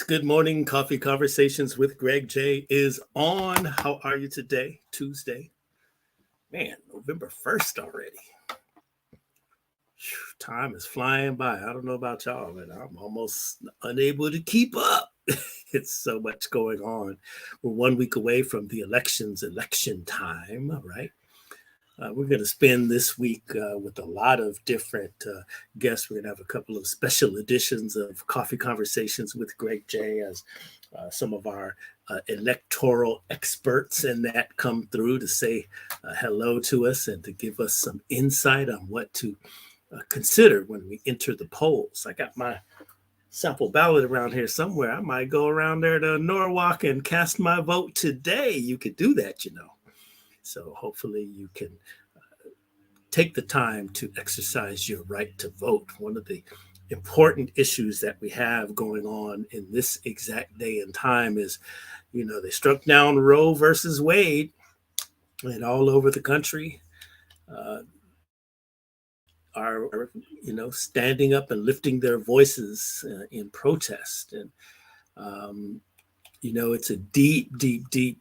Good morning. Coffee Conversations with Greg J is on. How are you today? Tuesday. Man, November 1st already. Time is flying by. I don't know about y'all, but I'm almost unable to keep up. It's so much going on. We're 1 week away from the election time, right? We're going to spend this week with a lot of different guests. We're going to have a couple of special editions of Coffee Conversations with Greg J as some of our electoral experts in that come through to say hello to us and to give us some insight on what to consider when we enter the polls. I got my sample ballot around here somewhere. I might go around there to Norwalk and cast my vote today. You could do that, you know. So hopefully you can take the time to exercise your right to vote. One of the important issues that we have going on in this exact day and time is, you know, they struck down Roe versus Wade, and all over the country are, you know, standing up and lifting their voices in protest. And, you know, it's a deep, deep, deep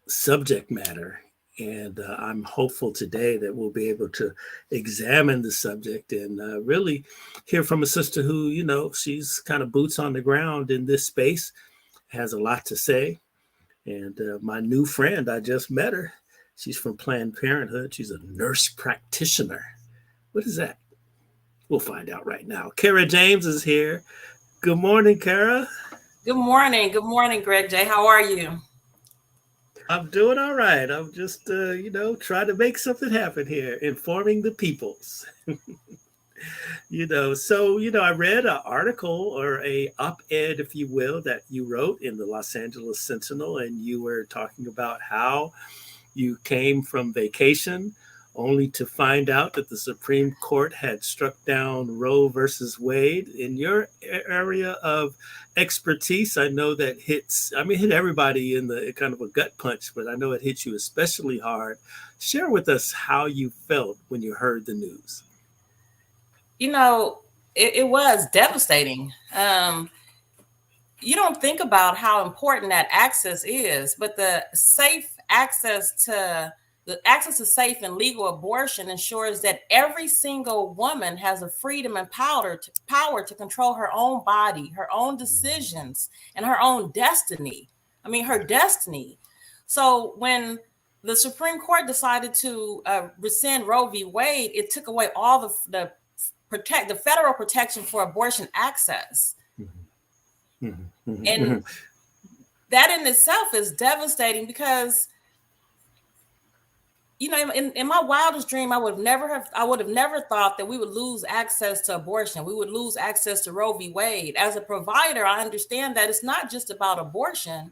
subject matter. And I'm hopeful today that we'll be able to examine the subject and really hear from a sister who, you know, she's kind of boots on the ground in this space, has a lot to say. And my new friend, I just met her. She's from Planned Parenthood. She's a nurse practitioner. What is that? We'll find out right now. Kara James is here. Good morning, Kara. Good morning. Good morning, Greg J. How are you? I'm doing all right. I'm just, you know, trying to make something happen here, informing the peoples. You know, so, you know, I read an article or a op-ed, if you will, that you wrote in the Los Angeles Sentinel, and you were talking about how you came from vacation only to find out that the Supreme Court had struck down Roe versus Wade. In your area of expertise, I know that hit everybody in the kind of a gut punch, but I know it hit you especially hard. Share with us how you felt when you heard the news. You know, it was devastating. You don't think about how important that access is, but the access to safe and legal abortion ensures that every single woman has the freedom and power to control her own body, her own decisions, and her own destiny. I mean, her destiny. So when the Supreme Court decided to rescind Roe v. Wade, it took away all the federal protection for abortion access. And that in itself is devastating because, you know, in my wildest dream, I would have never thought that we would lose access to abortion. We would lose access to Roe v. Wade. As a provider, I understand that it's not just about abortion.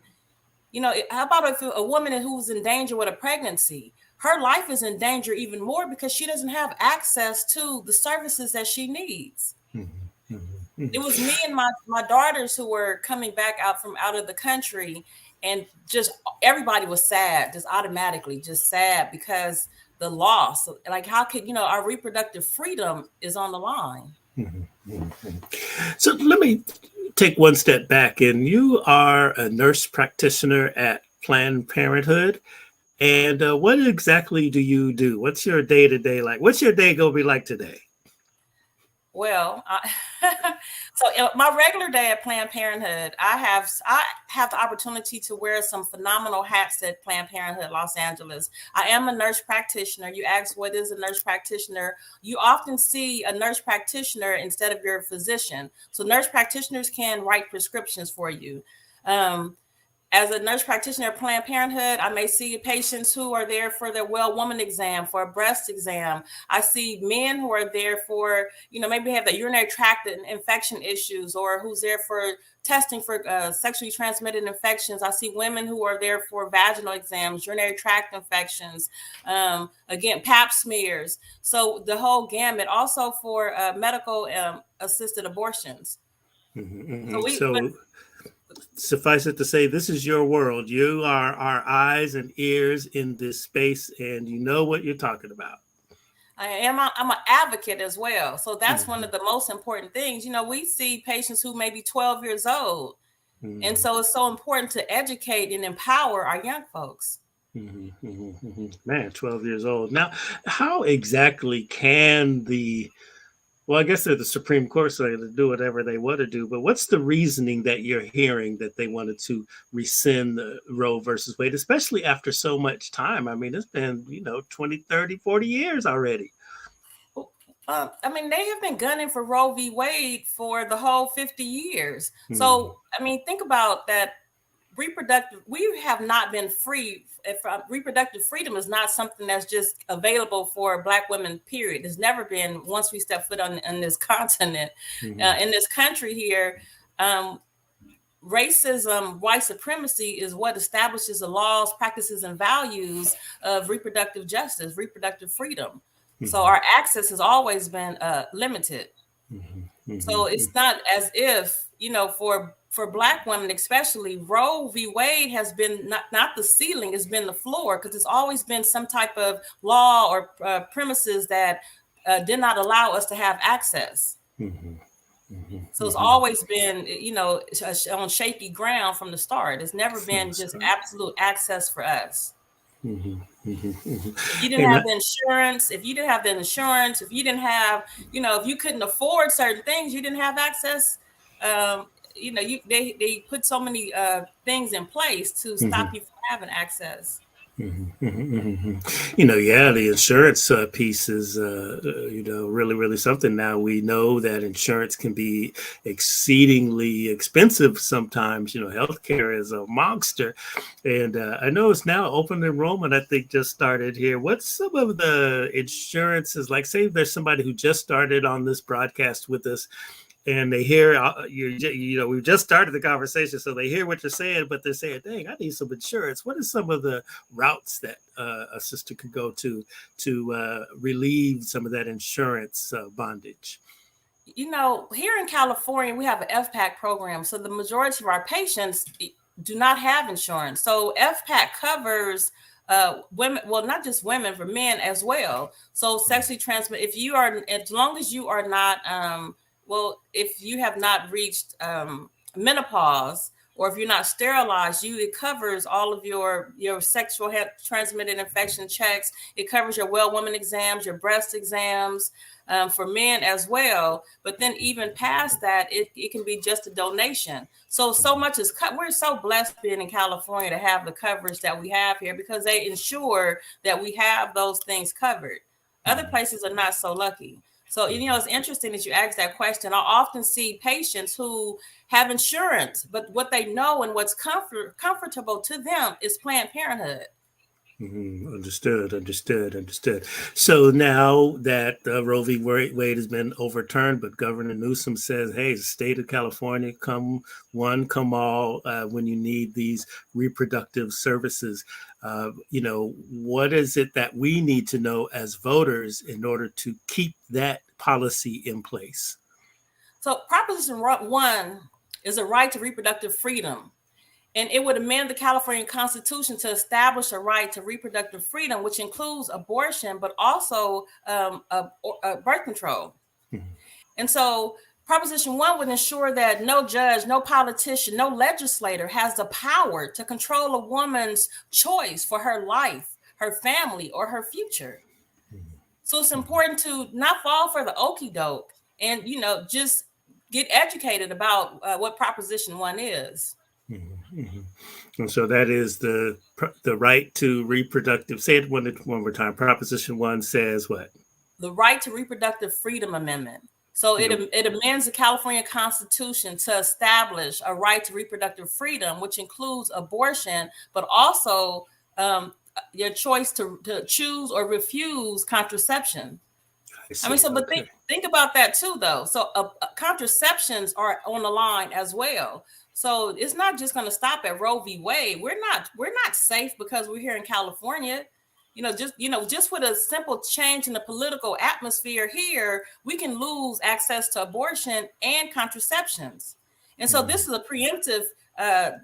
You know, how about if a woman who's in danger with a pregnancy, her life is in danger even more because she doesn't have access to the services that she needs. It was me and my daughters who were coming back out of the country, and just everybody was sad, just automatically just sad because the loss. Like, how could, you know, our reproductive freedom is on the line. So let me take one step back. And you are a nurse practitioner at Planned Parenthood. And what exactly do you do? What's your day-to-day like? What's your day going to be like today? Well, so my regular day at Planned Parenthood, I have the opportunity to wear some phenomenal hats at Planned Parenthood, Los Angeles. I am a nurse practitioner. You ask, what is a nurse practitioner? You often see a nurse practitioner instead of your physician. So nurse practitioners can write prescriptions for you. As a nurse practitioner at Planned Parenthood, I may see patients who are there for their well woman exam, for a breast exam. I see men who are there for, you know, maybe have the urinary tract infection issues, or who's there for testing for sexually transmitted infections. I see women who are there for vaginal exams, urinary tract infections, again, pap smears. So the whole gamut, also for medical assisted abortions. Suffice it to say, this is your world. You are our eyes and ears in this space, and you know what you're talking about. I'm an advocate as well. So that's one of the most important things. You know, we see patients who may be 12 years old And so it's so important to educate and empower our young folks. Man, 12 years old. Now, how exactly can well, I guess they're the Supreme Court, so they do whatever they want to do, but what's the reasoning that you're hearing that they wanted to rescind the Roe versus Wade, especially after so much time? I mean, it's been, 20, 30, 40 years already. I mean, they have been gunning for Roe v. Wade for the whole 50 years. So, I mean, think about that. We have not been free. Reproductive freedom is not something that's just available for Black women, period. It's never been once we step foot on this continent, in this country here. Racism, white supremacy is what establishes the laws, practices, and values of reproductive justice, reproductive freedom. So our access has always been limited. So it's not as if, for Black women especially, Roe v. Wade has been not the ceiling, it's been the floor, because it's always been some type of law or premises that did not allow us to have access. So it's always been, on shaky ground from the start. It's never been just absolute access for us. If you didn't have the insurance, if you didn't have, if you couldn't afford certain things, you didn't have access. They put so many things in place to stop you from having access. The insurance piece is, really, really something. Now we know that insurance can be exceedingly expensive sometimes. Healthcare is a monster. And I know it's now open enrollment, I think, just started here. What's some of the insurances, like, say there's somebody who just started on this broadcast with us, and they hear we've just started the conversation, so they hear what you're saying, but they're saying, dang, I need some insurance. What are some of the routes that a sister could go to relieve some of that insurance bondage? Here in California, we have an FPAC program. So the majority of our patients do not have insurance. So FPAC covers women, well, not just women, for men as well. So sexually transmitted, as long as you are not, if you have not reached menopause, or if you're not sterilized, it covers all of your sexual transmitted infection checks. It covers your well woman exams, your breast exams, for men as well. But then even past that, it can be just a donation. So much is cut. We're so blessed being in California to have the coverage that we have here, because they ensure that we have those things covered. Other places are not so lucky. So, it's interesting that you asked that question. I often see patients who have insurance, but what they know and what's comfortable to them is Planned Parenthood. Understood. So now that Roe v. Wade has been overturned, but Governor Newsom says, hey, the state of California, come one, come all, when you need these reproductive services. What is it that we need to know as voters in order to keep that policy in place? So Proposition 1 is a right to reproductive freedom. And it would amend the California Constitution to establish a right to reproductive freedom, which includes abortion, but also birth control. And so Proposition 1 would ensure that no judge, no politician, no legislator has the power to control a woman's choice for her life, her family, or her future. So it's important to not fall for the okie doke and, just get educated about what Proposition 1 is. And so that is the right to reproductive. Say it one more time. Proposition 1 says what? The right to reproductive freedom amendment. So it amends the California Constitution to establish a right to reproductive freedom, which includes abortion, but also your choice to choose or refuse contraception. But think about that too, though. So contraceptions are on the line as well. So it's not just going to stop at Roe v. Wade. We're not safe because we're here in California. Just with a simple change in the political atmosphere here, we can lose access to abortion and contraceptions. And so this is a preemptive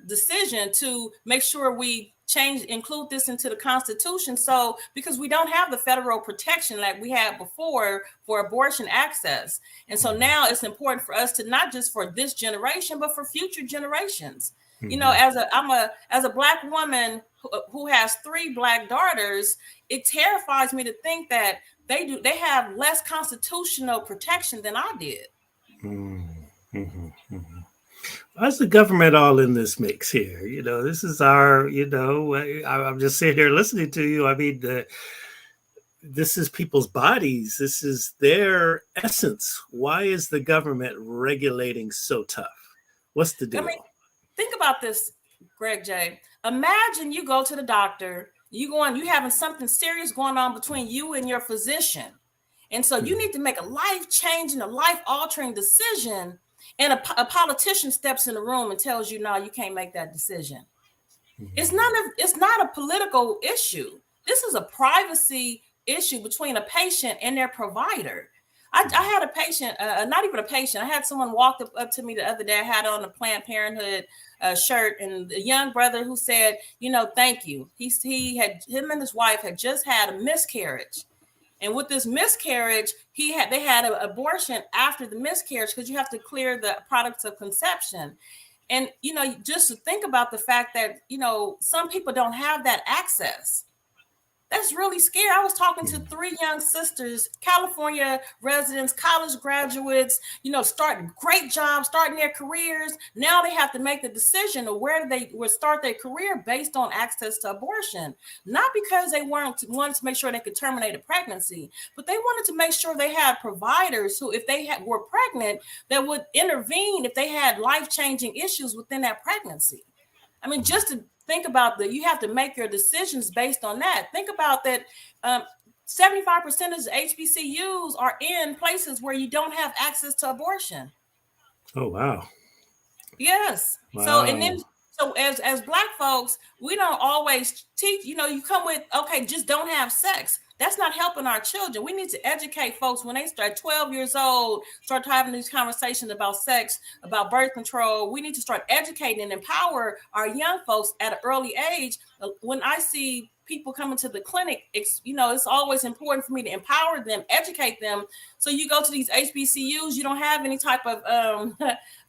decision to make sure we include this into the Constitution. So, because we don't have the federal protection like we had before for abortion access. And so now it's important for us to not just for this generation, but for future generations. You know, as a Black woman who has 3 Black daughters, it terrifies me to think that they have less constitutional protection than I did. Why's the government all in this mix here? You know, this is our, you know, I'm just sitting here listening to you. I mean, this is people's bodies. This is their essence. Why is the government regulating so tough? What's the deal? I mean, think about this, Greg J. Imagine you go to the doctor, you having something serious going on between you and your physician. And so you need to make a life-changing, a life-altering decision. And a politician steps in the room and tells you, no, you can't make that decision. It's not a political issue. This is a privacy issue between a patient and their provider. I had a patient, not even a patient. I had someone walk up to me the other day. I had on a Planned Parenthood shirt, and a young brother who said, you know, thank you. Him and his wife had just had a miscarriage. And with this miscarriage, they had an abortion after the miscarriage because you have to clear the products of conception. And, you know, just to think about the fact that, you know, some people don't have that access. That's really scary. I was talking to 3 young sisters, California residents, college graduates, you know, starting great jobs, starting their careers. Now they have to make the decision of where they would start their career based on access to abortion. Not because they wanted to make sure they could terminate a pregnancy, but they wanted to make sure they had providers who, if they were pregnant, that would intervene if they had life-changing issues within that pregnancy. I mean, just to think about you have to make your decisions based on that. Think about that. 75% of HBCUs are in places where you don't have access to abortion. Oh, wow. Yes. Wow. So as Black folks, we don't always teach, you know, you come with, okay, just don't have sex. That's not helping our children. We need to educate folks when they start 12 years old, start having these conversations about sex, about birth control. We need to start educating and empower our young folks at an early age. When I see people coming to the clinic, it's always important for me to empower them, educate them. So you go to these HBCUs, you don't have any type of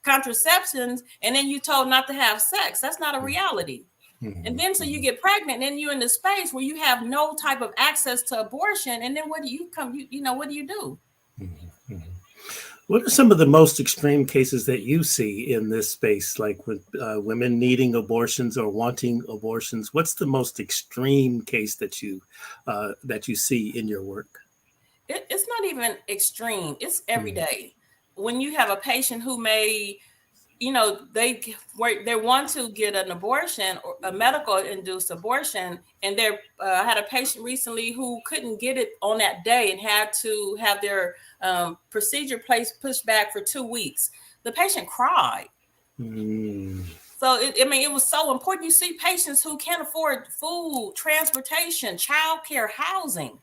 contraceptions, and then you're told not to have sex. That's not a reality. And then so you get pregnant, and then you're in the space where you have no type of access to abortion. And then what do you what do you do? What are some of the most extreme cases that you see in this space, like with women needing abortions or wanting abortions? What's the most extreme case that you see in your work? It's not even extreme. It's every day. When you have a patient who may, they want to get an abortion or a medical induced abortion, and I had a patient recently who couldn't get it on that day and had to have their procedure pushed back for 2 weeks. The patient cried. So it was so important. You see patients who can't afford food, transportation, childcare, housing.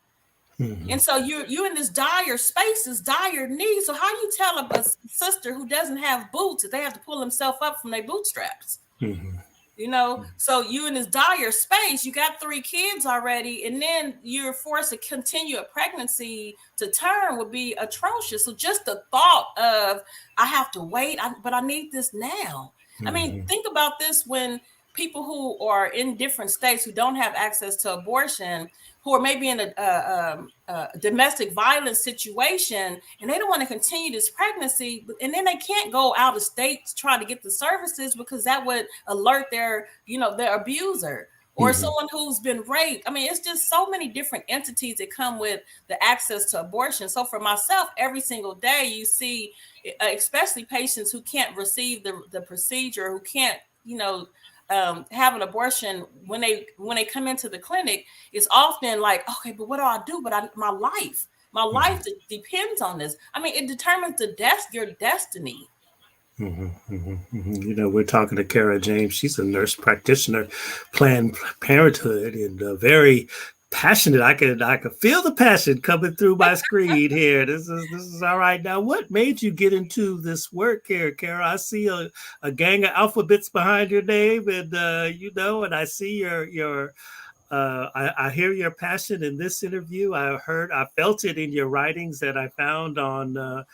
And so you're in this dire space, this dire need. So how you tell a sister who doesn't have boots that they have to pull themselves up from their bootstraps? So you in this dire space, you got 3 kids already, and then you're forced to continue a pregnancy to term would be atrocious. So just the thought of, I have to wait, but I need this now. I mean, think about this when people who are in different states who don't have access to abortion, who are maybe in a domestic violence situation, and they don't want to continue this pregnancy, and then they can't go out of state to try to get the services because that would alert their abuser or someone who's been raped. I mean, it's just so many different entities that come with the access to abortion. So for myself, every single day you see, especially patients who can't receive the procedure, who can't, have an abortion when they come into the clinic, is often like, okay, but what do I do? But my life depends on this. I mean, it determines your destiny. We're talking to Kara James. She's a nurse practitioner, Planned Parenthood, and a very passionate. I could feel the passion coming through my screen here. This is all right. Now, what made you get into this work here, Kara? I see a gang of alphabets behind your name, and and I see your I hear your passion in this interview. I felt it in your writings that I found on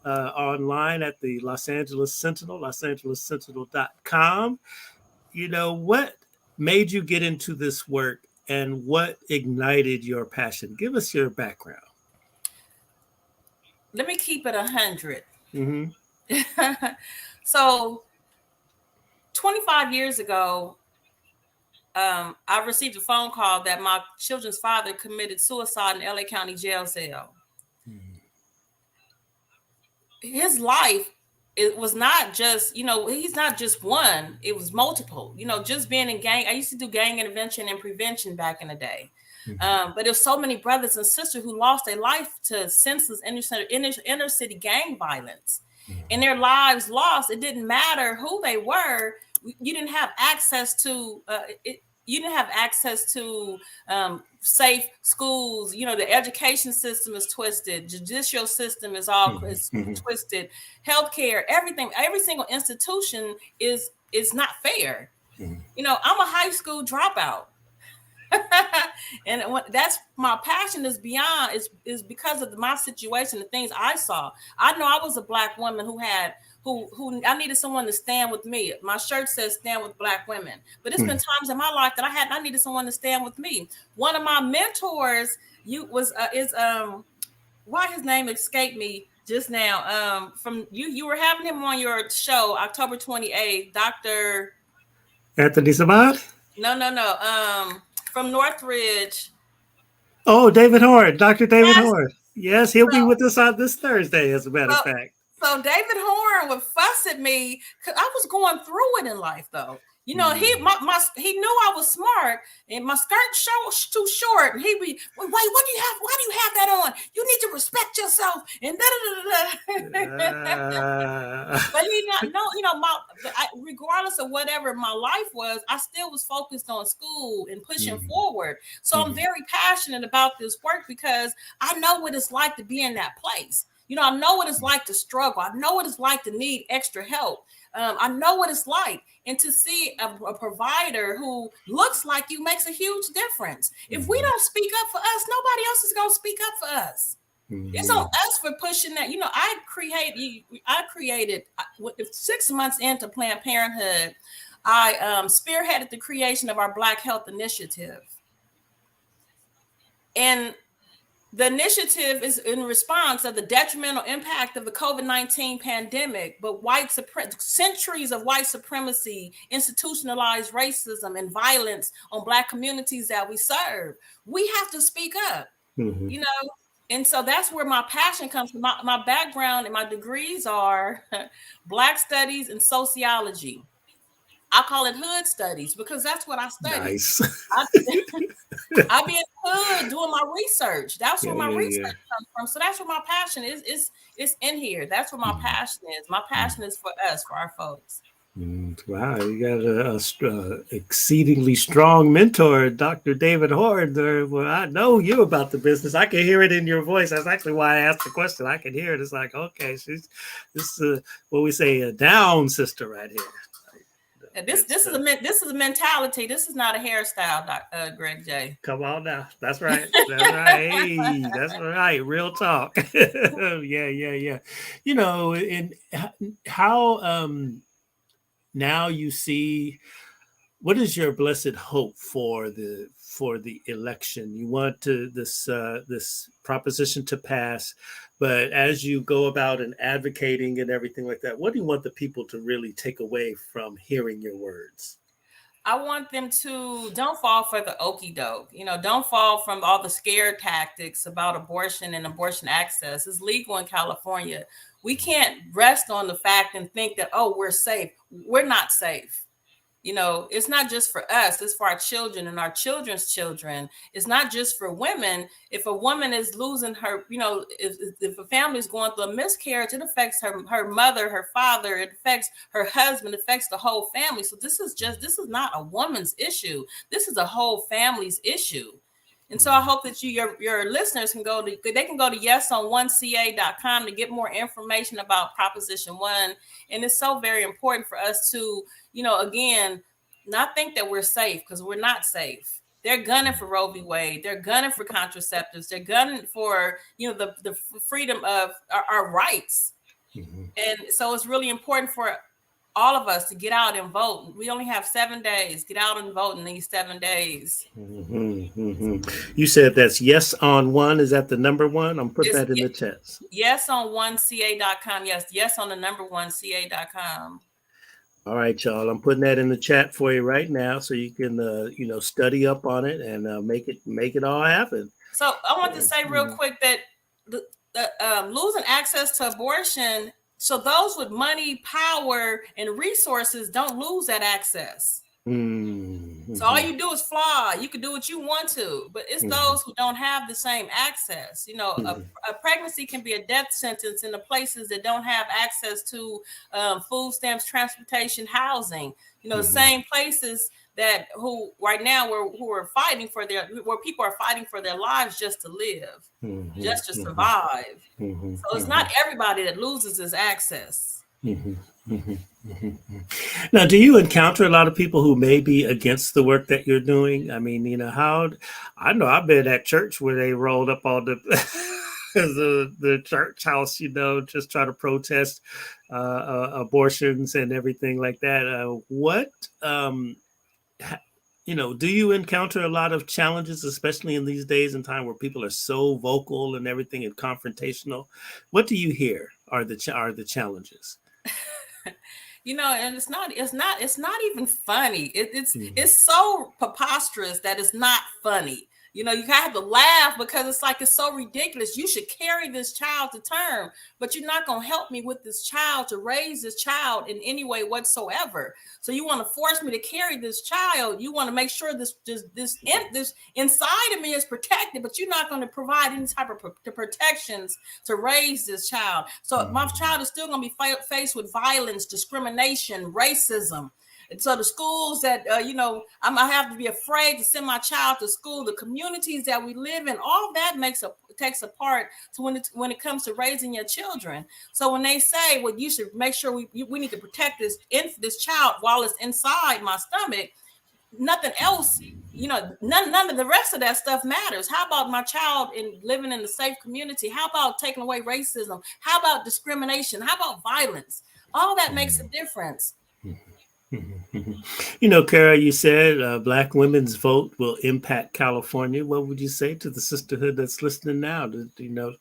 online at the Los Angeles Sentinel, losangelessentinel.com. What made you get into this work and what ignited your passion? Give us your background. Let me keep it 100. Mm-hmm. So 25 years ago, I received a phone call that my children's father committed suicide in LA County jail cell. His life, it was not just, he's not just one, it was multiple, just being in gang. I used to do gang intervention and prevention back in the day. But there's so many brothers and sisters who lost their life to senseless inner city gang violence, and their lives lost. It didn't matter who they were. You didn't have access to you didn't have access to safe schools. The education system is twisted. Judicial system is all twisted. Healthcare, everything, every single institution is not fair. I'm a high school dropout. And that's my passion is beyond is because of my situation, the things I saw. I know I was a Black woman who I needed someone to stand with me. My shirt says stand with Black women, but it's been times in my life that I needed someone to stand with me. One of my mentors why his name escaped me just now. From you were having him on your show October 28th, Dr. Anthony Sabat? No. From Northridge. Oh, David Horn, Dr. David Horn. Yes, he'll be with us on this Thursday, as a matter of fact. So David Horn would fuss at me because I was going through it in life, though. He knew I was smart, and my skirt too short, and he'd be, wait, what do you have? Why do you have that on? You need to respect yourself, and But he not know, regardless of whatever my life was, I still was focused on school and pushing forward. So I'm very passionate about this work because I know what it's like to be in that place. I know what it's like to struggle. I know what it's like to need extra help. I know what it's like. And to see a provider who looks like you makes a huge difference. If we don't speak up for us, nobody else is going to speak up for us. It's on us for pushing that. I created 6 months into Planned Parenthood. I spearheaded the creation of our Black Health Initiative. And the initiative is in response to the detrimental impact of the COVID-19 pandemic, but centuries of white supremacy, institutionalized racism, and violence on Black communities that we serve. We have to speak up, and so that's where my passion comes from. My background and my degrees are Black studies and sociology. I call it hood studies because that's what I study. Nice. I be in the hood doing my research. That's where my research comes from. So that's where my passion is. It's in here. That's where my passion is. My passion is for us, for our folks. Wow, you got a exceedingly strong mentor, Dr. David Horn. Well, I know you about the business. I can hear it in your voice. That's actually why I asked the question. I can hear it. It's like, okay, this is what we say, a down sister right here. This is a mentality. This is not a hairstyle, Greg J. Come on now. That's right. That's right. Hey, that's right. Real talk. Yeah. And how now you see, what is your blessed hope for the election? You want this proposition to pass, but as you go about and advocating and everything like that, what do you want the people to really take away from hearing your words? I want them to don't fall for the okie doke. Don't fall from all the scare tactics about abortion and abortion access. It's legal in California. We can't rest on the fact and think that, we're safe. We're not safe. It's not just for us, it's for our children and our children's children. It's not just for women. If a woman is losing her, if a family is going through a miscarriage, it affects her mother, her father, it affects her husband, it affects the whole family. So this is not a woman's issue. This is a whole family's issue. And so I hope that your listeners can go to yesonone.ca.com to get more information about Proposition 1. And it's so very important for us to, again, not think that we're safe, because we're not safe. They're gunning for Roe v. Wade. They're gunning for contraceptives. They're gunning for, the freedom of our rights. Mm-hmm. And so it's really important for all of us to get out and vote. We only have 7 days. Get out and vote in these 7 days. Mm-hmm. Mm-hmm. You said that's Yes on One. Is that the number one? I'm putting that in the chat. Yesonone.ca.com. Yes on the number 1ca.com. All right, y'all. I'm putting that in the chat for you right now, so you can study up on it and make it all happen. So I want to say real quick that losing access to abortion, so those with money, power, and resources don't lose that access. Mm-hmm. So all you do is fly. You can do what you want to, but it's those who don't have the same access. A pregnancy can be a death sentence in the places that don't have access to food stamps, transportation, housing. The same places who right now who are fighting where people are fighting for their lives just to live, just to survive. So it's not everybody that loses this access. Now, do you encounter a lot of people who may be against the work that you're doing? I mean, I know I've been at church where they rolled up on the church house, just try to protest abortions and everything like that. Do you encounter a lot of challenges, especially in these days and time where people are so vocal and everything and confrontational? What do you hear are the challenges? And it's not even funny. It's so preposterous that it's not funny. You have to laugh because it's so ridiculous. You should carry this child to term, but you're not going to help me with this child, to raise this child in any way whatsoever. So you want to force me to carry this child. You want to make sure this inside of me is protected, but you're not going to provide any type of protections to raise this child. So my child is still going to be faced with violence, discrimination, racism. And so the schools that, I have to be afraid to send my child to school, the communities that we live in, all that takes a part to when it comes to raising your children. So when they say, well, you should make sure we need to protect this child while it's inside my stomach, nothing else, none of the rest of that stuff matters. How about my child living in a safe community? How about taking away racism? How about discrimination? How about violence? All that makes a difference. Kara, you said Black women's vote will impact California. What would you say to the sisterhood that's listening now to,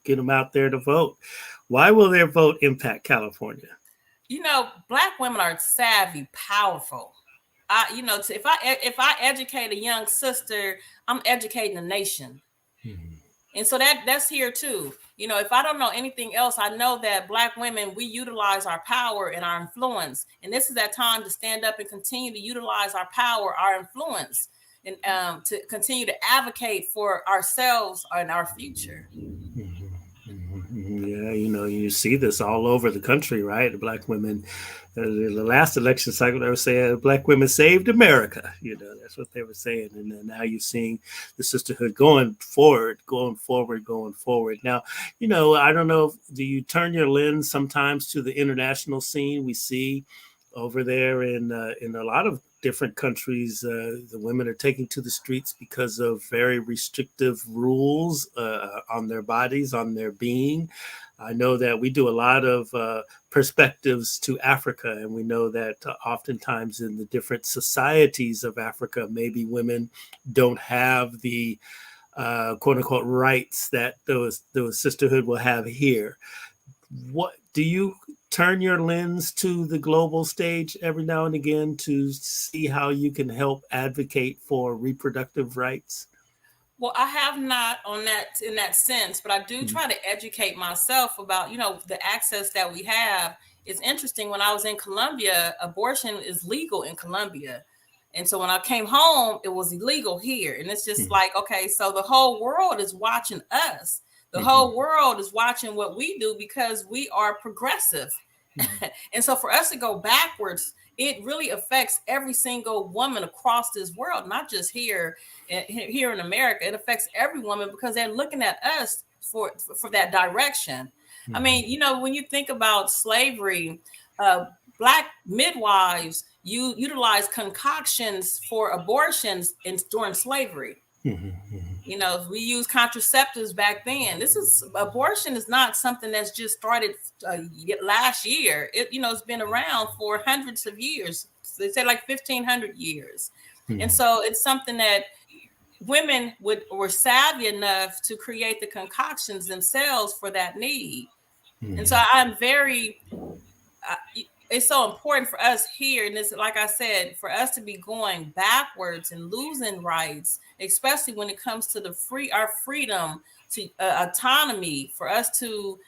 get them out there to vote? Why will their vote impact California? Black women are savvy, powerful. If I educate a young sister, I'm educating a nation. And so that's here too. If I don't know anything else, I know that Black women, we utilize our power and our influence. And this is that time to stand up and continue to utilize our power, our influence, and to continue to advocate for ourselves and our future. Yeah, you see this all over the country, right? The Black women, the last election cycle, they were saying Black women saved America. That's what they were saying. And then now you're seeing the sisterhood going forward. Now, I don't know, do you turn your lens sometimes to the international scene? We see over there in a lot of different countries, the women are taking to the streets because of very restrictive rules on their bodies, on their being. I know that we do a lot of perspectives to Africa, and we know that oftentimes in the different societies of Africa, maybe women don't have the quote unquote rights that those sisterhood will have here. What do you turn your lens to the global stage every now and again to see how you can help advocate for reproductive rights? Well, I have not in that sense, but I do try to educate myself about, the access that we have. It's interesting. When I was in Colombia, abortion is legal in Colombia. And so when I came home, it was illegal here. And it's just like, okay, so the whole world is watching us. The whole world is watching what we do because we are progressive. And so for us to go backwards, it really affects every single woman across this world, not just here in America. It affects every woman because they're looking at us for that direction. I mean, you know, when you think about slavery, Black midwives utilize concoctions for abortions during slavery. You know, we use contraceptives back then. Abortion is not something that's just started last year. It's been around for hundreds of years. They say like 1,500 years. And so it's something that women were savvy enough to create the concoctions themselves for that need. And so I'm very, it's so important for us here. And it's like I said, for us to be going backwards and losing rights, especially when it comes to our freedom to autonomy, for us to,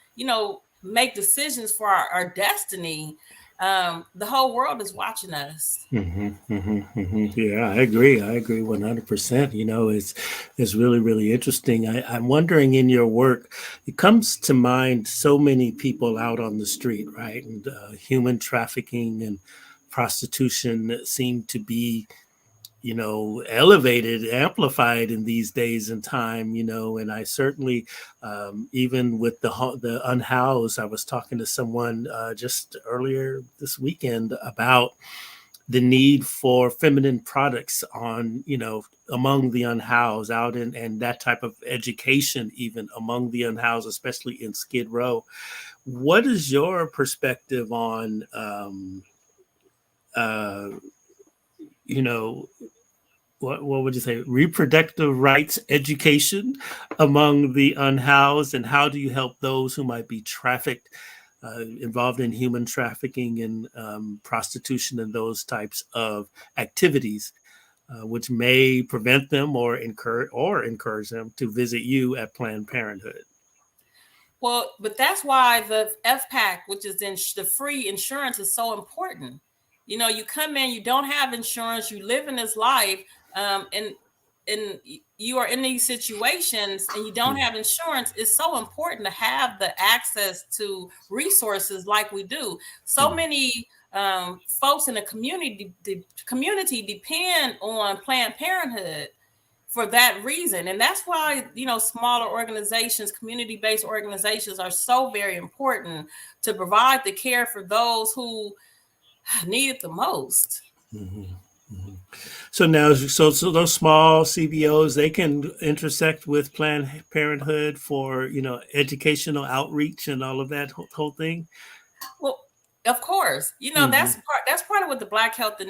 make decisions for our destiny. The whole world is watching us. Yeah, I agree. I agree 100%. It's really, really interesting. I'm wondering, in your work, it comes to mind so many people out on the street, right? And human trafficking and prostitution seem to be, elevated, amplified in these days and time, and I certainly, even with the unhoused, I was talking to someone just earlier this weekend about the need for feminine products among the unhoused out and that type of education, even among the unhoused, especially in Skid Row. What is your perspective on, you know, what would you say, reproductive rights education among the unhoused, and how do you help those who might be trafficked, involved in human trafficking and prostitution and those types of activities, which may prevent them or encourage them to visit you at Planned Parenthood? Well, but that's why the FPAC, which is the free insurance, is so important. You come in, you don't have insurance, you live in this life, and you are in these situations and you don't have insurance. It's so important to have the access to resources like we do. So many folks in the community depend on Planned Parenthood for that reason. And that's why, smaller organizations, community-based organizations are so very important to provide the care for those who need it the most. So now, so those small CBOs, they can intersect with Planned Parenthood for, educational outreach and all of that whole thing. Well, of course, that's part of what the Black Health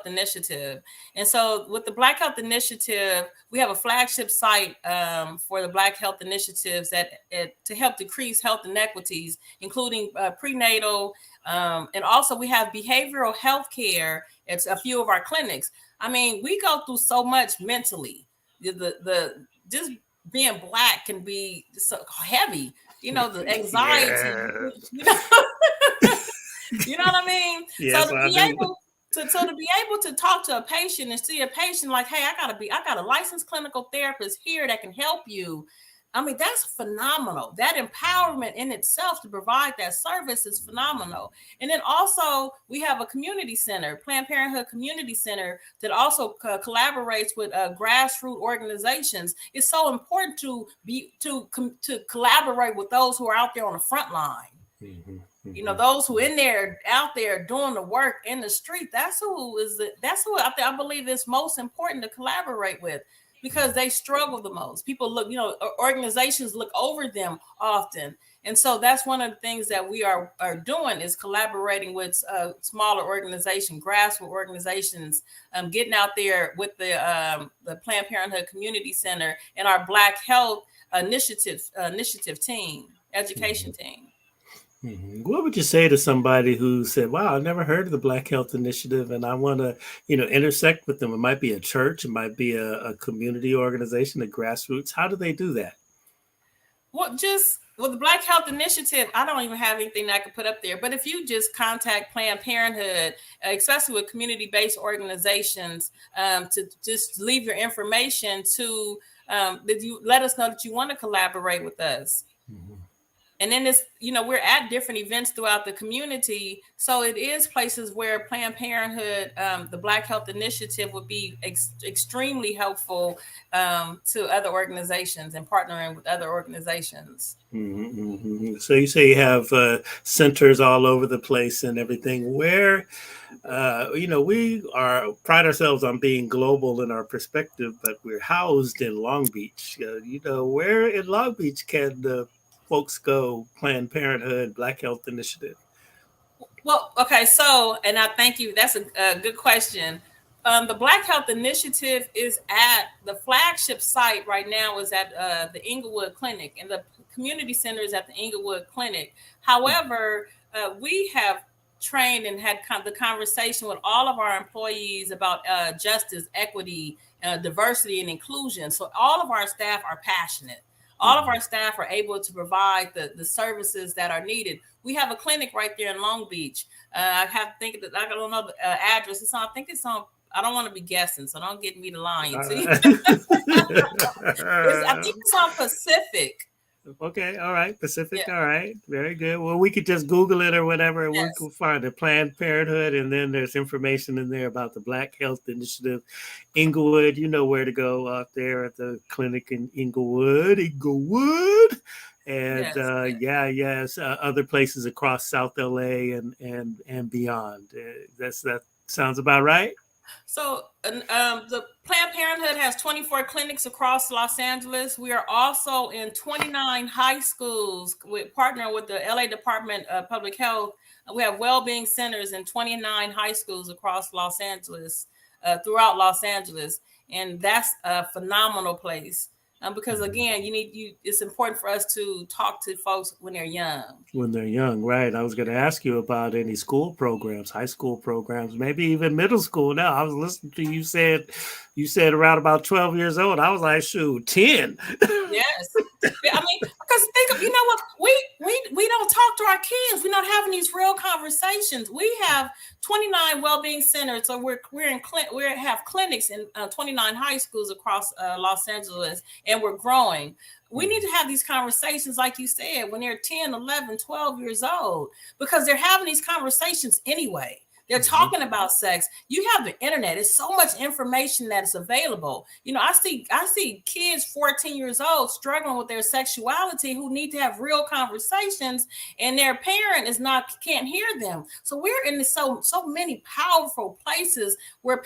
Initiative. And so with the Black Health Initiative, we have a flagship site for the Black Health Initiatives to help decrease health inequities, including prenatal, and also we have behavioral health care. It's a few of our clinics. I mean, we go through so much mentally. The just being Black can be so heavy. The anxiety. Yeah. You know what I mean? Yes, so to be able to talk to a patient and see a patient like, hey, I got a licensed clinical therapist here that can help you. I mean, that's phenomenal. That empowerment in itself to provide that service is phenomenal. And then also we have a community center, Planned Parenthood Community Center, that also collaborates with grassroots organizations. It's so important to collaborate with those who are out there on the front line. Those who out there doing the work in the street. That's who I believe is most important to collaborate with, because they struggle the most. People look, organizations look over them often. And so that's one of the things that we are doing, is collaborating with smaller organizations, grassroots organizations, getting out there with the Planned Parenthood Community Center and our Black Health Initiative team, education team. What would you say to somebody who said, wow, I never heard of the Black Health Initiative and I want to, intersect with them? It might be a church, it might be a community organization, a grassroots. How do they do that? Well, with the Black Health Initiative, I don't even have anything that I could put up there. But if you just contact Planned Parenthood, especially with community-based organizations, to just leave your information that you let us know that you want to collaborate with us. And then it's, we're at different events throughout the community. So it is places where Planned Parenthood, the Black Health Initiative would be extremely helpful to other organizations and partnering with other organizations. Mm-hmm, mm-hmm. So you say you have centers all over the place and everything. Where, we are pride ourselves on being global in our perspective, but we're housed in Long Beach. Where in Long Beach can the folks go? Planned Parenthood, Black Health Initiative. Well, okay, so, and I thank you. That's a good question. The Black Health Initiative is at the flagship site right now is at the Inglewood Clinic, and the community center is at the Inglewood Clinic. However, we have trained and had the conversation with all of our employees about justice, equity, diversity, and inclusion. So all of our staff are passionate. All of our staff are able to provide the services that are needed. We have a clinic right there in Long Beach. I have to think that I don't know the address. I think it's on. I don't want to be guessing, so don't get me to lying to you. I think it's on Pacific. Okay, all right, Pacific, yeah. All right, very good. Well, we could just Google it or whatever, and we can find the Planned Parenthood, and then there's information in there about the Black Health Initiative. Inglewood, you know where to go out there at the clinic in Inglewood, and other places across South LA and beyond. That sounds about right. So the Planned Parenthood has 24 clinics across Los Angeles. We are also in 29 high schools. We partner with the LA Department of Public Health. We have well-being centers in 29 high schools across Los Angeles, throughout Los Angeles. And that's a phenomenal place. Because again, it's important for us to talk to folks when they're young. When they're young, right? I was going to ask you about any school programs, high school programs, maybe even middle school. Now, I was listening to you said around about 12 years old. I was like, shoot, 10. Yes. I mean, because think of, what, we don't talk to our kids. We're not having these real conversations. We have 29 well-being centers, so we have clinics in 29 high schools across Los Angeles, and we're growing. We need to have these conversations, like you said, when they're 10, 11, 12 years old, because they're having these conversations anyway. They're talking about sex. You have the internet. It's so much information that is available. I see kids 14 years old struggling with their sexuality who need to have real conversations, and their parent can't hear them. So we're in so many powerful places where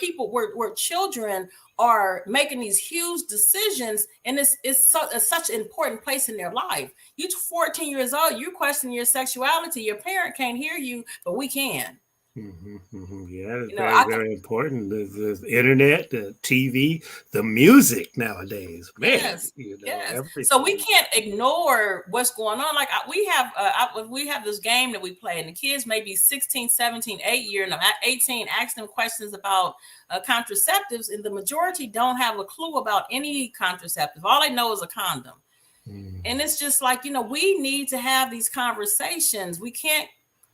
children are making these huge decisions, and it's such an important place in their life. You're 14 years old. You're questioning your sexuality. Your parent can't hear you, but we can. Mm-hmm, mm-hmm. Yeah, it's very important. The internet, the TV, the music nowadays, man. Yes. So we can't ignore what's going on. Like we have this game that we play, and the kids may be 16, 17, 18, ask them questions about contraceptives, and the majority don't have a clue about any contraceptive. All they know is a condom. And it's just like, we need to have these conversations. We can't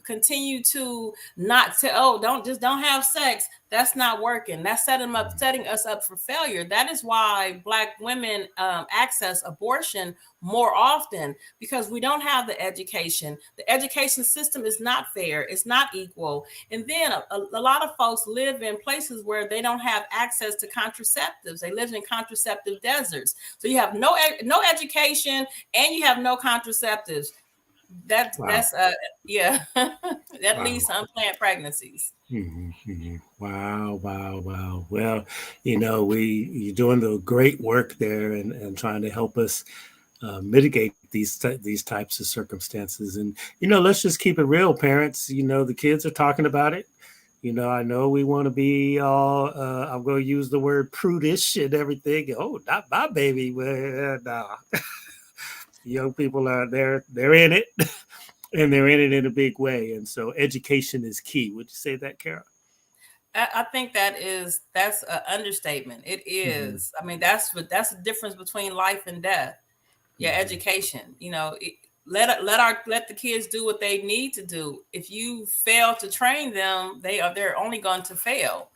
continue to don't have sex. That's not working. That's setting us up for failure. That is why Black women access abortion more often, because we don't have the education. The education system is not fair. It's not equal. And then a lot of folks live in places where they don't have access to contraceptives. They live in contraceptive deserts. So you have no education and you have no contraceptives. That leads to unplanned pregnancies. Wow. Well, you're doing the great work there and trying to help us mitigate these types of circumstances. And let's just keep it real, parents. The kids are talking about it. I know we want to be all, I'm going to use the word prudish and everything. Oh, not my baby. Well, nah. Young people they're in it, and they're in it in a big way. And so education is key. Would you say that, Kara? I think that's an understatement. It is. I mean, that's the difference between life and death. Yeah, education. Let the kids do what they need to do. If you fail to train them, they're only going to fail.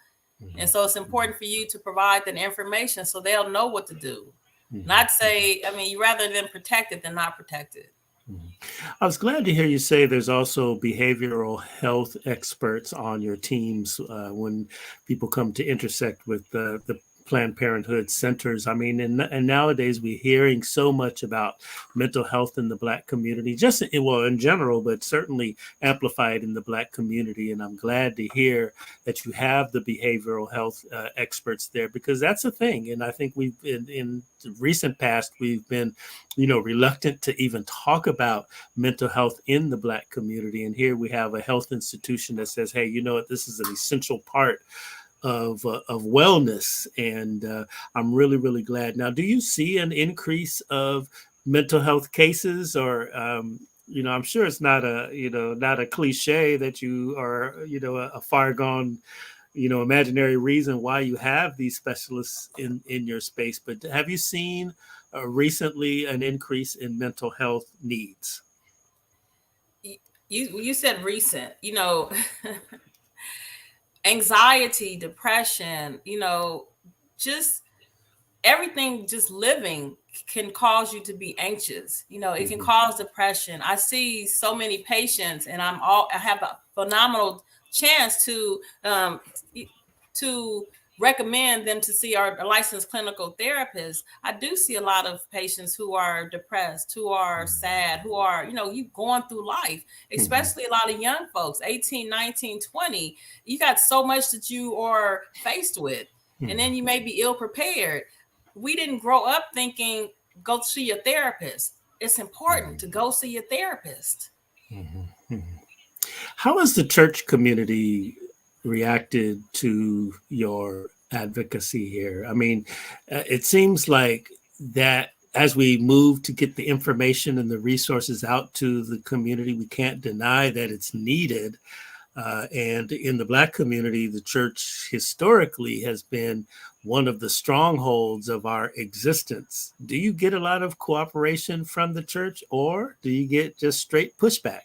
And so it's important for you to provide that information so they'll know what to do. Not say, rather than protect it than not protect it. I was glad to hear you say there's also behavioral health experts on your teams when people come to intersect with the Planned Parenthood centers. I mean, and nowadays we're hearing so much about mental health in the Black community, just well in general, but certainly amplified in the Black community. And I'm glad to hear that you have the behavioral health experts there because that's a thing. And I think we've in the recent past we've been, reluctant to even talk about mental health in the Black community. And here we have a health institution that says, hey, you know what, this is an essential part of wellness. And I'm really, really glad. Now, do you see an increase of mental health cases or, I'm sure it's not not a cliche that you are, a far gone, imaginary reason why you have these specialists in your space. But have you seen recently an increase in mental health needs? You said recent, anxiety, depression, just everything, just living can cause you to be anxious. It can cause depression. I see so many patients, and I have a phenomenal chance to recommend them to see our licensed clinical therapist. I do see a lot of patients who are depressed, who are sad, who are, you going through life, especially a lot of young folks, 18, 19, 20. You got so much that you are faced with, and then you may be ill prepared. We didn't grow up thinking, go see your therapist. It's important to go see your therapist. How has the church community reacted to your advocacy here? I mean, it seems like that as we move to get the information and the resources out to the community, we can't deny that it's needed. And in the Black community, the church historically has been one of the strongholds of our existence. Do you get a lot of cooperation from the church, or do you get just straight pushback?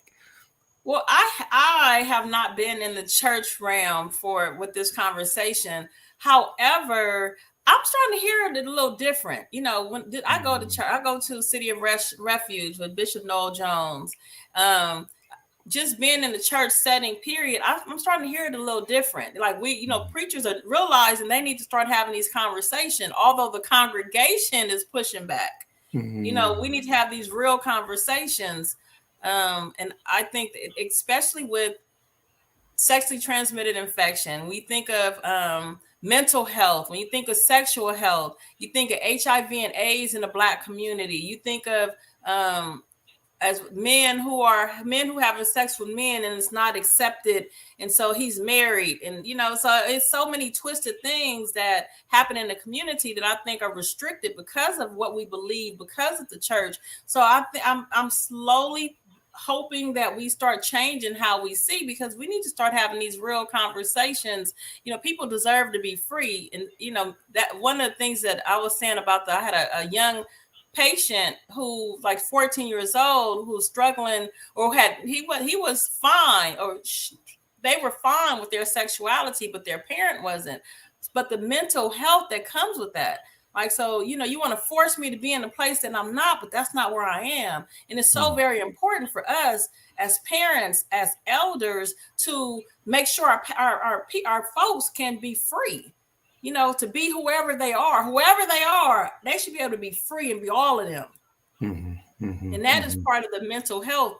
Well, I have not been in the church realm with this conversation. However, I'm starting to hear it a little different. When I go to church, I go to City of Refuge with Bishop Noel Jones. Just being in the church setting, period, I'm starting to hear it a little different. Like preachers are realizing they need to start having these conversations, although the congregation is pushing back. We need to have these real conversations. And I think that especially with sexually transmitted infection, we think of mental health. When you think of sexual health, you think of HIV and AIDS in the Black community. You think of as men who having sex with men and it's not accepted, and so he's married, and so it's so many twisted things that happen in the community that I think are restricted because of what we believe, because of the church. So I'm slowly hoping that we start changing how we see, because we need to start having these real conversations. People deserve to be free, and that one of the things that I was saying about I had a young patient who like 14 years old who's struggling, or he was fine, or they were fine with their sexuality, but their parent wasn't. But the mental health that comes with that, like, so you want to force me to be in a place that I'm not, but that's not where I am. And it's so very important for us as parents, as elders, to make sure our folks can be free. To be whoever they are, they should be able to be free and be all of them. And that is part of the mental health,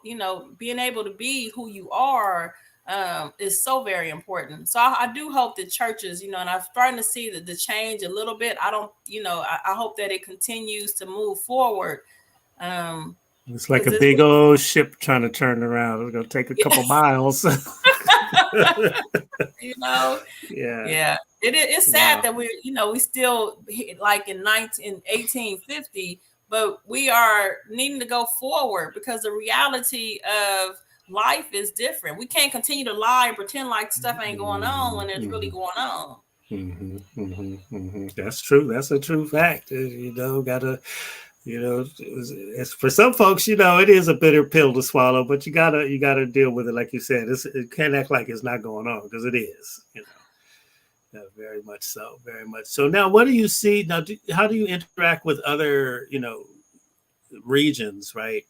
being able to be who you are is so very important. So I do hope that churches, and I'm starting to see the change a little bit. I don't, I hope that it continues to move forward. It's like a big old ship trying to turn around. It's going to take a couple miles. Yeah. It's sad that we still like in 1850, but we are needing to go forward because the reality of life is different. We can't continue to lie and pretend like stuff ain't going on when it's really going on. That's true. That's a true fact. Gotta, it's for some folks, it is a bitter pill to swallow, but you gotta deal with it. Like you said, it can't act like it's not going on, because it is, very much so, very much so. Now, what do you see now? How do you interact with other, regions, right?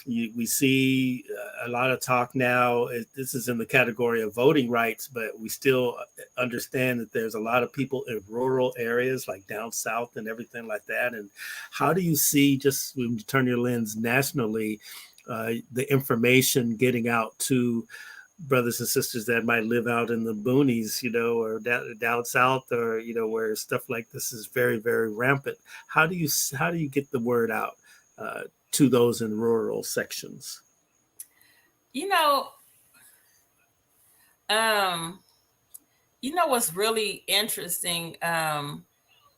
we see a lot of talk now. This is in the category of voting rights, but we still understand that there's a lot of people in rural areas like down south and everything like that. And how do you see, just when you turn your lens nationally, the information getting out to brothers and sisters that might live out in the boonies, or down south, or where stuff like this is very, very rampant? How do you get the word out to those in rural sections? What's really interesting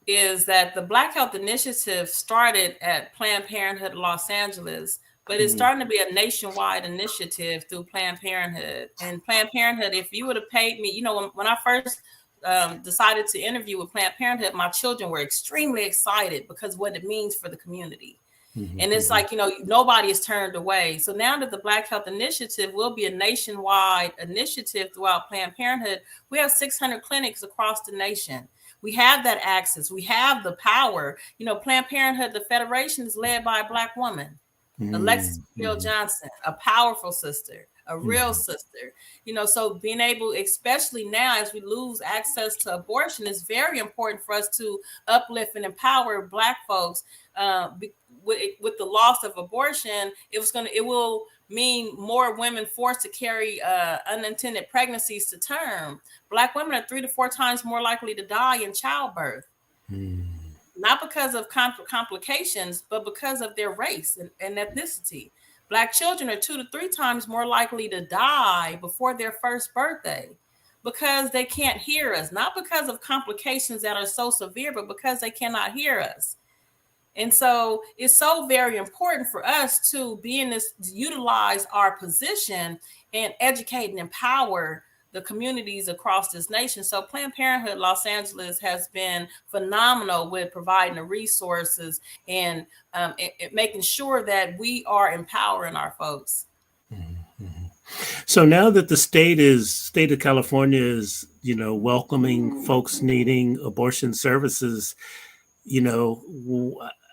is that the Black Health Initiative started at Planned Parenthood Los Angeles, but it's starting to be a nationwide initiative through Planned Parenthood. And Planned Parenthood, if you would have paid me, when I first decided to interview with Planned Parenthood, my children were extremely excited because of what it means for the community. And it's like, nobody is turned away. So now that the Black Health Initiative will be a nationwide initiative throughout Planned Parenthood, we have 600 clinics across the nation. We have that access. We have the power. Planned Parenthood, the federation, is led by a Black woman, Alexis Bill Johnson, a powerful sister, a real sister. So being able, especially now as we lose access to abortion, is very important for us to uplift and empower Black folks. With the loss of abortion, it will mean more women forced to carry unintended pregnancies to term. Black women are 3 to 4 times more likely to die in childbirth, not because of complications, but because of their race and ethnicity. Black children are 2 to 3 times more likely to die before their first birthday because they can't hear us, not because of complications that are so severe, but because they cannot hear us. And so it's so very important for us to utilize our position and educate and empower the communities across this nation. So Planned Parenthood Los Angeles has been phenomenal with providing the resources and making sure that we are empowering our folks. So now that the state of California is, welcoming folks needing abortion services,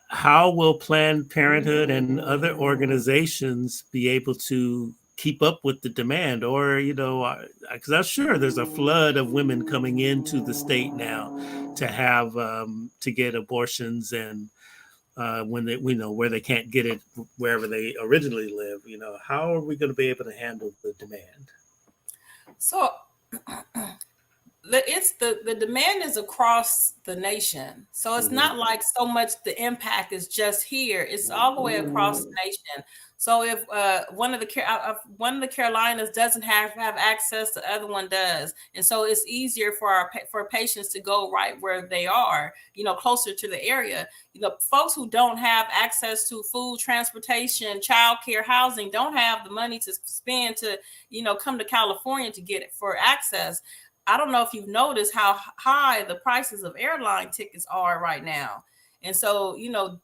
how will Planned Parenthood and other organizations be able to keep up with the demand? Or, because I'm sure there's a flood of women coming into the state now to have to get abortions, and when they, where they can't get it wherever they originally live, how are we going to be able to handle the demand? So the demand is across the nation. So it's not like so much the impact is just here. It's all the way across the nation. So if one of the Carolinas doesn't have access, the other one does, and so it's easier for patients to go right where they are, closer to the area. Folks who don't have access to food, transportation, childcare, housing, don't have the money to spend to come to California to get it for access. I don't know if you've noticed how high the prices of airline tickets are right now. And so,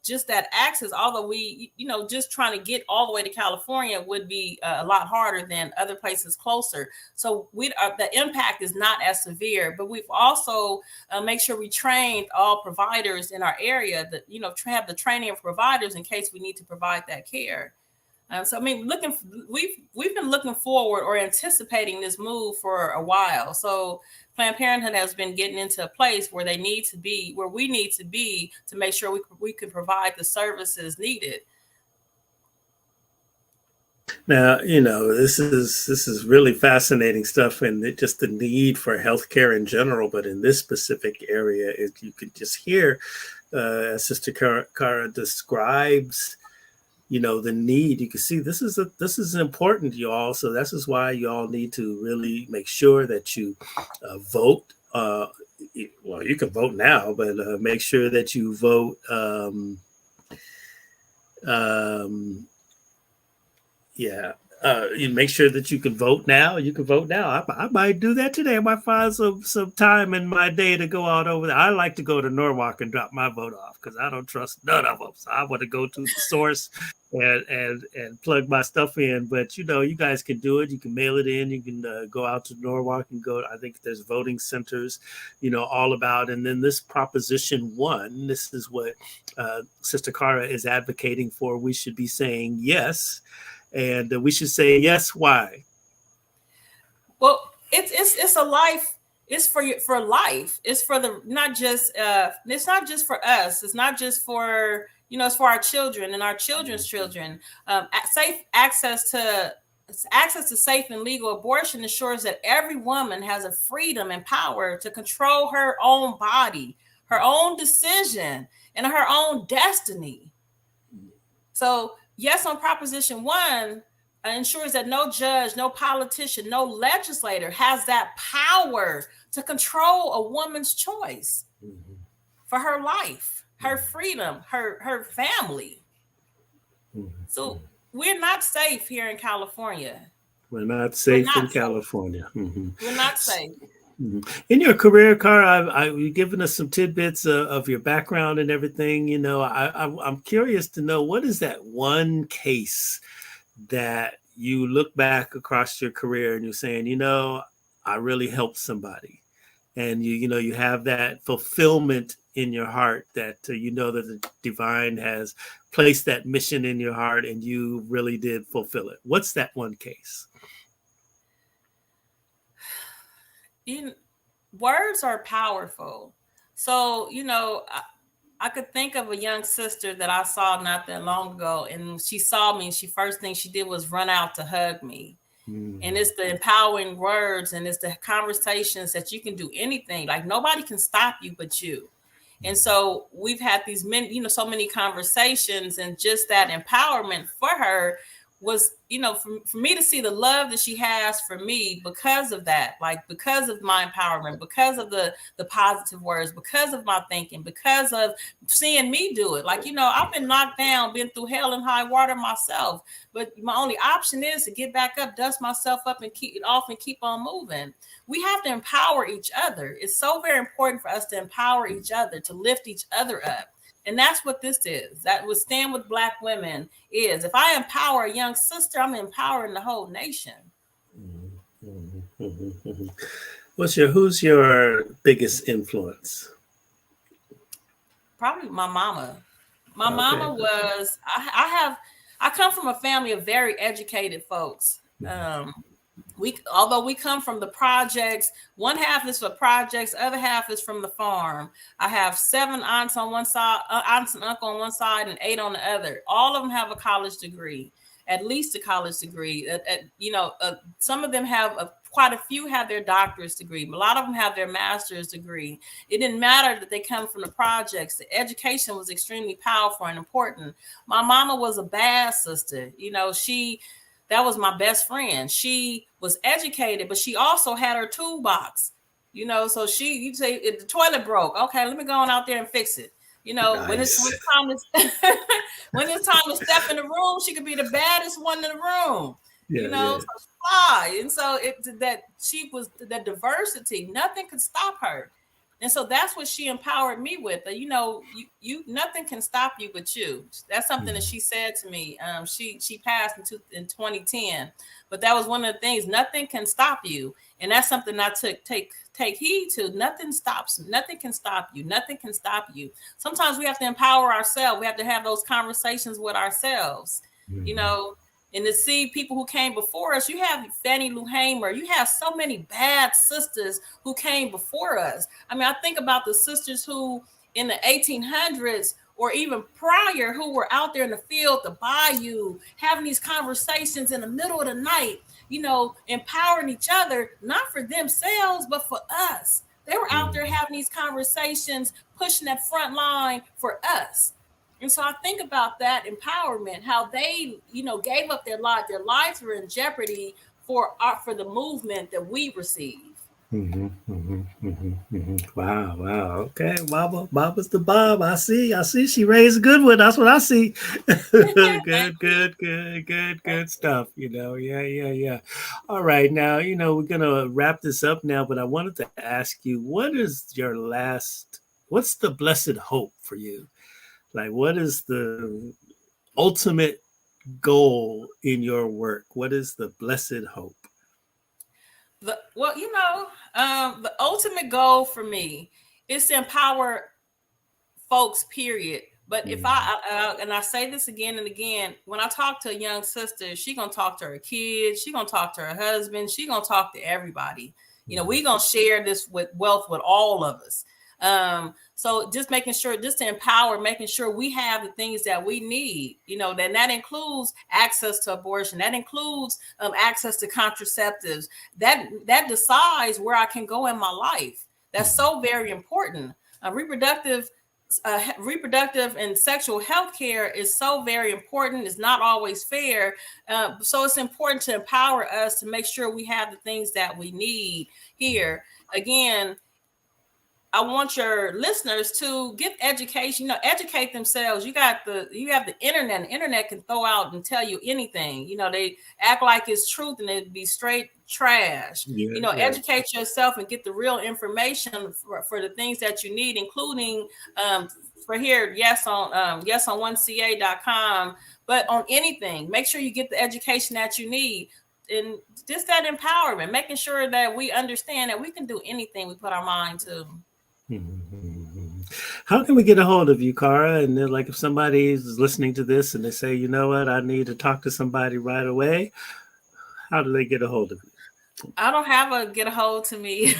just that access, although we, just trying to get all the way to California would be a lot harder than other places closer. So the impact is not as severe, but we've also make sure we trained all providers in our area that, have the training of providers in case we need to provide that care. So I mean, we've been looking forward or anticipating this move for a while. So Planned Parenthood has been getting into a place where we need to be to make sure we can provide the services needed. Now, this is really fascinating stuff, and just the need for healthcare in general. But in this specific area, you could just hear, as Sister Cara describes, the need. You can see this is important, y'all. So this is why y'all need to really make sure that you vote. Well, you can vote now, but make sure that you vote. You make sure that you can vote now. You can vote now. I might do that today. I might find some time in my day to go out over there. I like to go to Norwalk and drop my vote off because I don't trust none of them. So I want to go to the source and plug my stuff in. But you guys can do it. You can mail it in. You can go out to Norwalk and go. I think there's voting centers, all about. And then this Proposition 1. This is what Sister Cara is advocating for. We should be saying yes. And we should say yes. Why? Well, it's a life. It's for life. It's for the not just. It's not just for us. It's not just for It's for our children and our children's children. Safe access to safe and legal abortion ensures that every woman has a freedom and power to control her own body, her own decision, and her own destiny. So yes, on Proposition 1 ensures that no judge, no politician, no legislator has that power to control a woman's choice for her life, her freedom, her family. So we're not safe here in California. We're not safe in California. We're not safe. In your career, Cara, you've given us some tidbits of your background and everything. I'm curious to know, what is that one case that you look back across your career and you're saying, I really helped somebody, and you have that fulfillment in your heart that that the divine has placed that mission in your heart and you really did fulfill it. What's that one case? Words are powerful. So, I could think of a young sister that I saw not that long ago, and she saw me, and first thing she did was run out to hug me. And it's the empowering words, and it's the conversations that you can do anything. Like, nobody can stop you but you. And so we've had these many, so many conversations, and just that empowerment for her was, for me to see the love that she has for me because of that, like because of my empowerment, because of the positive words, because of my thinking, because of seeing me do it. Like, I've been knocked down, been through hell and high water myself, but my only option is to get back up, dust myself up, and keep it off and keep on moving. We have to empower each other. It's so very important for us to empower each other, to lift each other up. And that's what this is. That what Stand With Black Women is. If I empower a young sister, I'm empowering the whole nation. Who's your biggest influence? Probably my mama. My mama was, I come from a family of very educated folks. Although we come from the projects, one half is for projects, other half is from the farm. I have 7 aunts on one side, aunts and uncle on one side, and 8 on the other. All of them have a college degree, at least a college degree. Some of them have quite a few have their doctorate degree. A lot of them have their master's degree. It didn't matter that they come from the projects. The education was extremely powerful and important. My mama was a bad sister. That was my best friend. She was educated, but she also had her toolbox, so you say if the toilet broke, okay, let me go on out there and fix it. Nice. when it's time to step in the room, she could be the baddest one in the room. So fly. And so she was the diversity, nothing could stop her. And so that's what she empowered me with. You nothing can stop you but you. That's something that she said to me. She passed in 2010, but that was one of the things. Nothing can stop you, and that's something I take heed to. Nothing can stop you. Nothing can stop you. Sometimes we have to empower ourselves. We have to have those conversations with ourselves. And to see people who came before us, you have Fannie Lou Hamer, you have so many bad sisters who came before us. I mean, I think about the sisters who in the 1800s or even prior who were out there in the field, the bayou, having these conversations in the middle of the night, empowering each other, not for themselves, but for us. They were out there having these conversations, pushing that front line for us. And so I think about that empowerment, how they, gave up their lives. Their lives were in jeopardy for the movement that we receive. Wow, wow. Okay, Baba's the Bob. I see. She raised a good one. That's what I see. Thank you. Good stuff. Yeah, yeah, yeah. All right, now we're gonna wrap this up now, but I wanted to ask you, what's the blessed hope for you? Like, what is the ultimate goal in your work? What is the blessed hope? The ultimate goal for me is to empower folks, period. But if Mhm. and I say this again and again, when I talk to a young sister, she gonna talk to her kids, she gonna talk to her husband, she gonna talk to everybody. We gonna share this with wealth with all of us. So just making sure, just to empower, making sure we have the things that we need. Then that includes access to abortion, that includes access to contraceptives, that decides where I can go in my life. That's so very important. Reproductive and sexual health care is so very important. It's not always fair. So it's important to empower us to make sure we have the things that we need here. Again, I want your listeners to get education, educate themselves. You have the internet. The internet can throw out and tell you anything. They act like it's truth and it'd be straight trash. Yeah, yeah. Educate yourself and get the real information for the things that you need, including for here, yes on 1ca.com, but on anything. Make sure you get the education that you need. And just that empowerment, making sure that we understand that we can do anything we put our mind to. Mhm. How can we get a hold of you, Cara? And then, like, if somebody is listening to this and they say, you know what, I need to talk to somebody right away, how do they get a hold of I don't have a get a hold to me. you?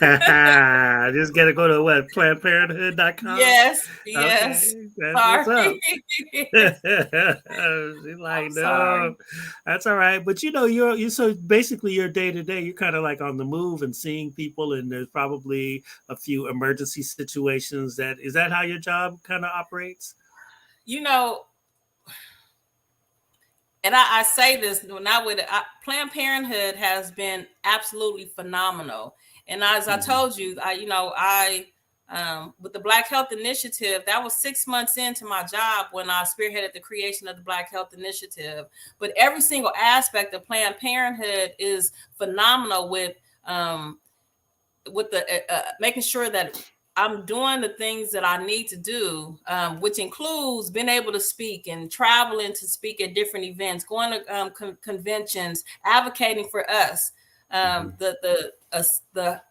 Just gotta go to what, PlannedParenthood.com? Yes, yes. Okay, that's what's Sorry. up. She's like, I'm no, sorry. that's all right. But you so basically your day to day, you're kind of like on the move and seeing people, and there's probably a few emergency situations. Is that how your job kind of operates? You know, and I say this when Planned Parenthood has been absolutely phenomenal. And as I Mhm. told you, I with the Black Health Initiative, that was 6 months into my job when I spearheaded the creation of the Black Health Initiative. But every single aspect of Planned Parenthood is phenomenal with the making sure that I'm doing the things that I need to do, which includes being able to speak and traveling to speak at different events, going to conventions, advocating for us. Mhm. The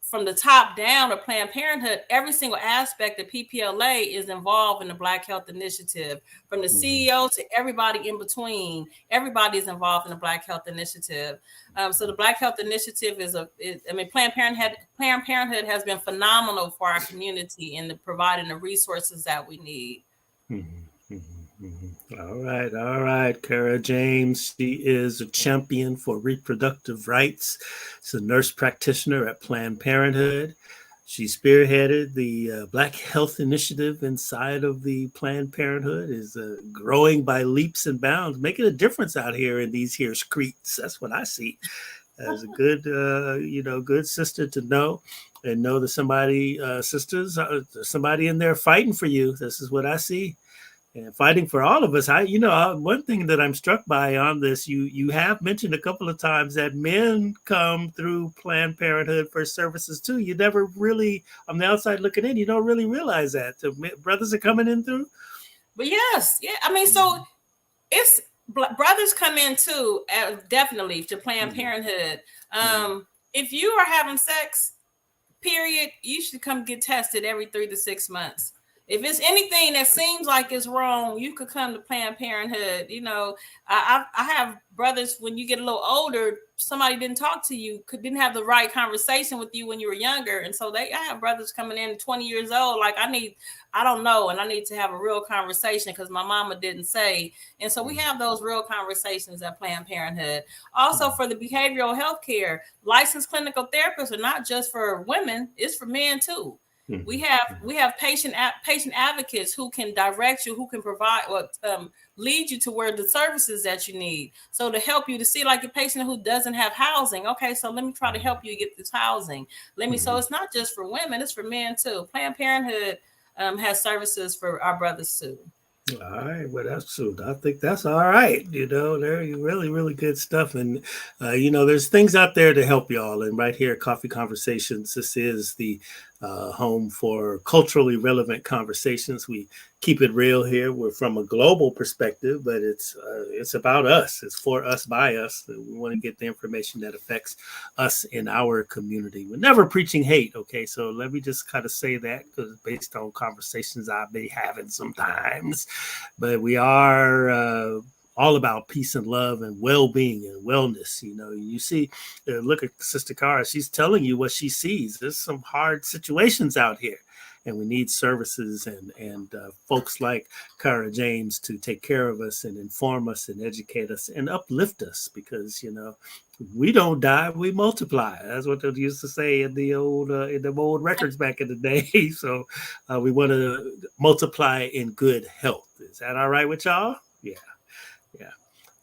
from the top down of Planned Parenthood, every single aspect of PPLA is involved in the Black Health Initiative. From the Mhm. CEO to everybody in between, everybody is involved in the Black Health Initiative. So the Black Health Initiative Planned Parenthood has been phenomenal for our community in providing the resources that we need. Mhm. Mhm. Mhm. All right, Kara James. She is a champion for reproductive rights. She's a nurse practitioner at Planned Parenthood. She spearheaded the Black Health Initiative inside of the Planned Parenthood, is growing by leaps and bounds, making a difference out here in these here streets. That's what I see as a good, good sister to know, and know that somebody in there fighting for you. This is what I see, and fighting for all of us. One thing that I'm struck by on this, you have mentioned a couple of times that men come through Planned Parenthood for services too. You never really, on the outside looking in, you don't really realize that the brothers are coming in through. But yes, yeah, I mean, so it's brothers come in too, definitely to Planned Mm-hmm. Parenthood. Mm-hmm. If you are having sex, period, you should come get tested every 3 to 6 months. If it's anything that seems like it's wrong, you could come to Planned Parenthood. I have brothers, when you get a little older, somebody didn't talk to you, didn't have the right conversation with you when you were younger. And so I have brothers coming in 20 years old, like I don't know, and I need to have a real conversation because my mama didn't say. And so we have those real conversations at Planned Parenthood. Also for the behavioral health care, licensed clinical therapists are not just for women, it's for men too. We have patient advocates who can direct you, who can provide or lead you to where the services that you need. So to help you to see, like a patient who doesn't have housing, okay, so let me try to help you get this housing. So it's not just for women, it's for men too. Planned Parenthood has services for our brothers too. All right, well, that's true. I think that's all right. They're really, really good stuff. And, there's things out there to help y'all. And right here, Coffee Conversations, this is the home for culturally relevant conversations. We keep it real here. We're from a global perspective, but it's about us. It's for us, by us. We want to get the information that affects us in our community. We're never preaching hate, okay? So let me just kind of say that, because based on conversations I've been having sometimes, but we are all about peace and love and well-being and wellness. You see, look at Sister Cara. She's telling you what she sees. There's some hard situations out here, and we need services and folks like Cara James to take care of us and inform us and educate us and uplift us, because we don't die, we multiply. That's what they used to say in the old records back in the day. So we want to multiply in good health. Is that all right with y'all? Yeah.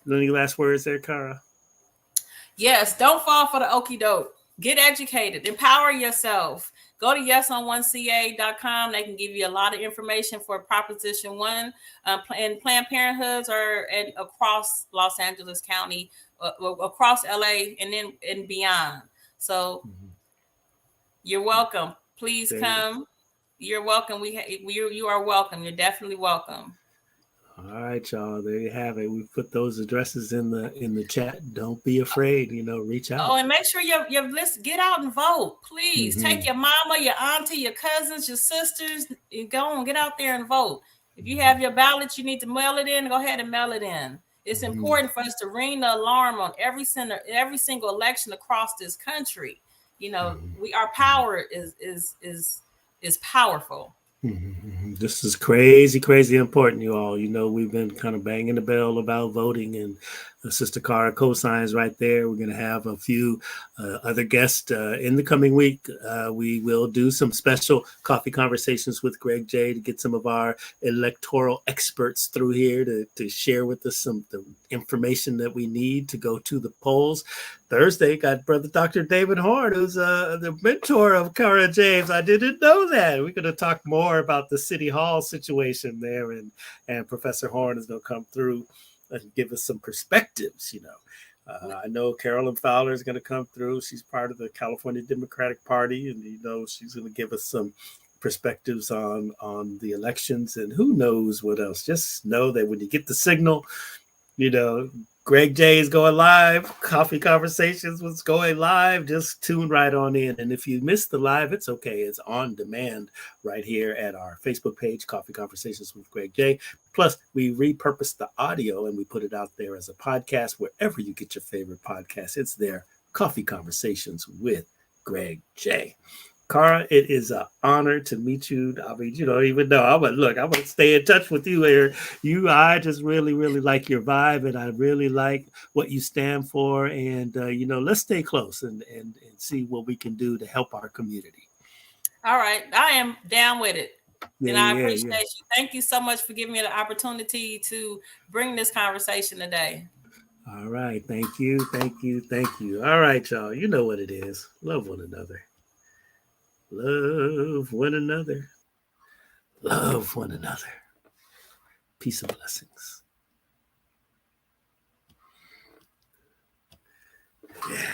Any last words there, Cara? Yes, don't fall for the okie doke. Get educated, empower yourself. Go to yesonone.ca.com. They can give you a lot of information for Proposition 1. And Planned Parenthoods are across Los Angeles County, across LA, and beyond. So you're welcome. Please come. You're welcome. You are welcome. You're definitely welcome. All right, y'all. There you have it. We put those addresses in the chat. Don't be afraid. Reach out. Oh, and make sure your list, get out and vote, please. Take your mama, your auntie, your cousins, your sisters, and go on, get out there and vote. If you have your ballot, you need to mail it in. Go ahead and mail it in. It's important for us to ring the alarm on every single election across this country. Our power is powerful. This is crazy important, you all. We've been kind of banging the bell about voting, and Sister Cara co-signs right there. We're going to have a few other guests in the coming week. We will do some special coffee conversations with Greg J to get some of our electoral experts through here to share with us the information that we need to go to the polls. Thursday, got Brother Dr. David Horn, who's the mentor of Cara James. I didn't know that. We're going to talk more about the City Hall situation there, and Professor Horn is going to come through and give us some perspectives. I know Carolyn Fowler is going to come through. She's part of the California Democratic Party, and she's going to give us some perspectives on the elections, and who knows what else. Just know that when you get the signal, Greg J is going live. Coffee Conversations was going live. Just tune right on in. And if you missed the live, it's okay. It's on demand right here at our Facebook page, Coffee Conversations with Greg J. Plus, we repurposed the audio and we put it out there as a podcast wherever you get your favorite podcast. It's there, Coffee Conversations with Greg J. Cara, it is an honor to meet you. I mean, you don't even know. I'm going to stay in touch with you here. I just really, really like your vibe, and I really like what you stand for. And, let's stay close and see what we can do to help our community. All right. I am down with it. And I appreciate you. Thank you so much for giving me the opportunity to bring this conversation today. All right. Thank you. All right, y'all. You know what it is. Love one another. Love one another. Love one another. Peace and blessings. Yeah.